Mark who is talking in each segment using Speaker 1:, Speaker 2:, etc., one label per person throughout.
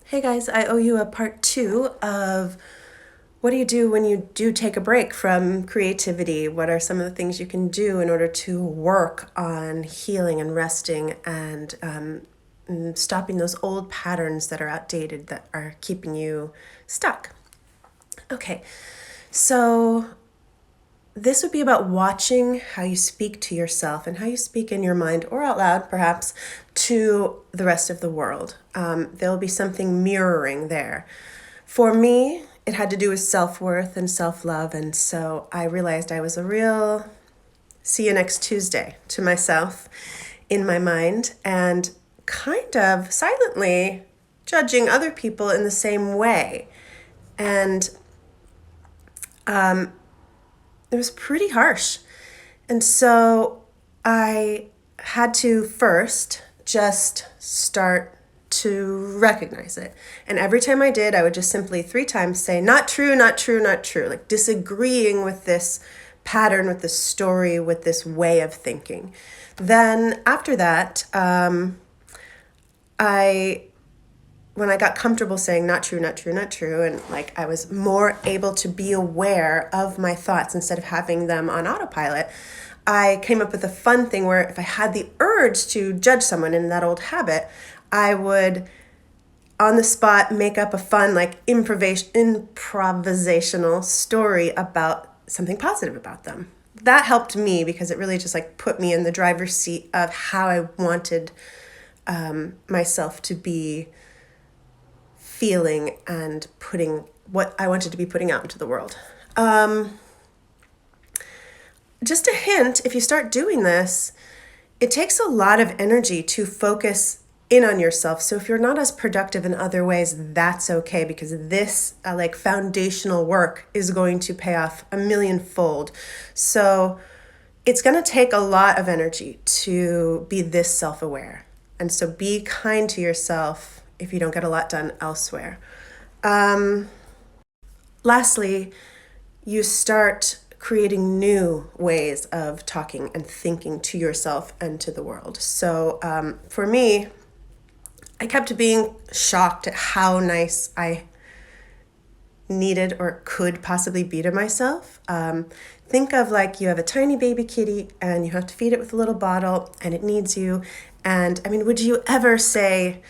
Speaker 1: Hey guys, I owe you a part two of what do you do when you do take a break from creativity? What are some of the things you can do in order to work on healing and resting and stopping those old patterns that are outdated that are keeping you stuck? Okay, so this would be about watching how you speak to yourself and how you speak in your mind or out loud, perhaps, to the rest of the world. There'll be something mirroring there. For me, it had to do with self worth and self love. And so I realized I was a real see you next Tuesday to myself in my mind and kind of silently judging other people in the same way. And it was pretty harsh. And so I had to first just start to recognize it. And every time I did, I would just simply 3 times say, not true, not true, not true, like disagreeing with this pattern, with this story, with this way of thinking. Then after that, when I got comfortable saying not true, not true, not true, and like I was more able to be aware of my thoughts instead of having them on autopilot, I came up with a fun thing where if I had the urge to judge someone in that old habit, I would on the spot make up a fun like improvisational story about something positive about them. That helped me because it really just like put me in the driver's seat of how I wanted myself to be feeling and putting what I wanted to be putting out into the world. Just a hint, if you start doing this, it takes a lot of energy to focus in on yourself. So if you're not as productive in other ways, that's okay because this like foundational work is going to pay off a millionfold. So it's going to take a lot of energy to be this self-aware. And so be kind to yourself if you don't get a lot done elsewhere. Lastly, you start creating new ways of talking and thinking to yourself and to the world. So for me, I kept being shocked at how nice I needed or could possibly be to myself. Think of like you have a tiny baby kitty and you have to feed it with a little bottle and it needs you. And I mean, would you ever say,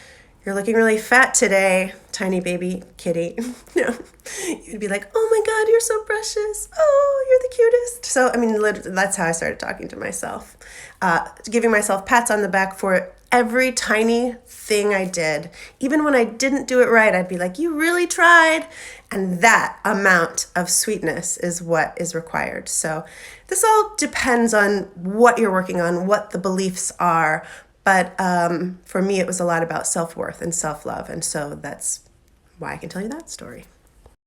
Speaker 1: you're looking really fat today, tiny baby kitty? No, you'd be like, oh my God, you're so precious. Oh, you're the cutest. So, I mean, literally, that's how I started talking to myself, giving myself pats on the back for every tiny thing I did. Even when I didn't do it right, I'd be like, you really tried. And that amount of sweetness is what is required. So this all depends on what you're working on, what the beliefs are. But for me, it was a lot about self-worth and self-love. And so that's why I can tell you that story.